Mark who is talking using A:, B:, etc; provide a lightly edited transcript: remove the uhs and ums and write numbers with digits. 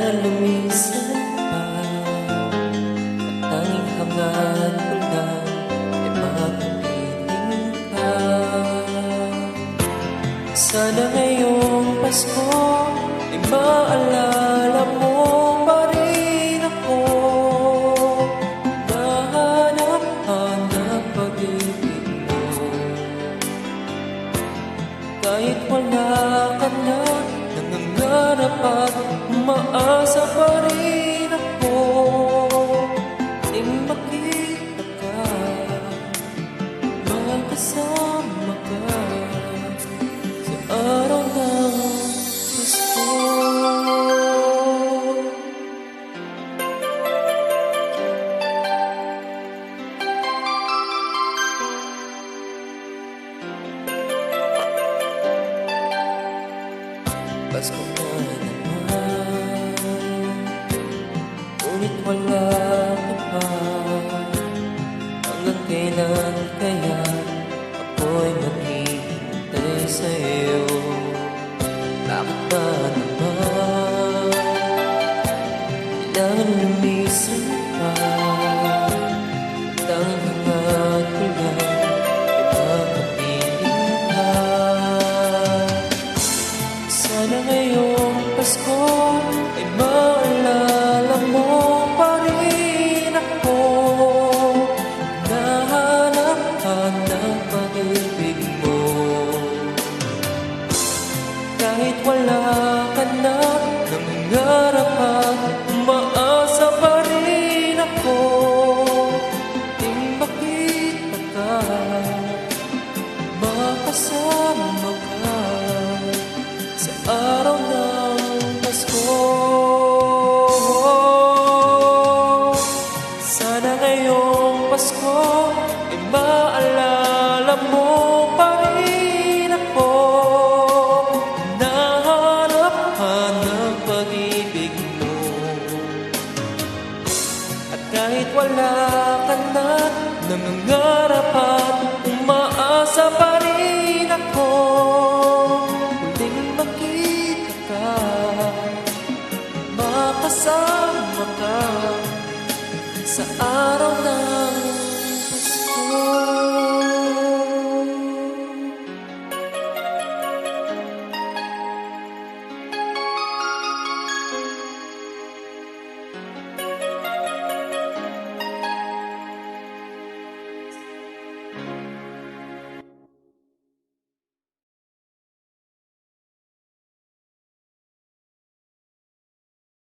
A: Kailangan lumisan pa, at tanging hangad ko lang ay magpiling ka. Sana ngayong Pasko ay maalala mo pa rin ako. Nahanap-hanap pag-ibig mo, kahit wala ka na, nangangarap at umaasa pa rin ako. Di makita ka, magkasama ka sa araw ng Pasko. Pasko na naman, ngunit wala ka pa. Hanggang kailan kaya ako'y maghihintay sa'yo? Bakit ba naman kailangan lumisan pa? Tanging hangad ko lang ay makapiling ka. Sana ngayong Pasko ay maalala mo pa rin ako. Nahanap-hanap pag-ibig mo, kahit wala ka na, nangangarap at umaasa pa rin ako. Di makita ka, makasama ka sa araw ng Pasko. Sana ngayong Pasko ay maalala mo pa rin ako. Nahanap-hanap pag-ibig mo, at kahit wala ka na, nangangarap at umaasa pa rin ako. Makasama ka sa araw na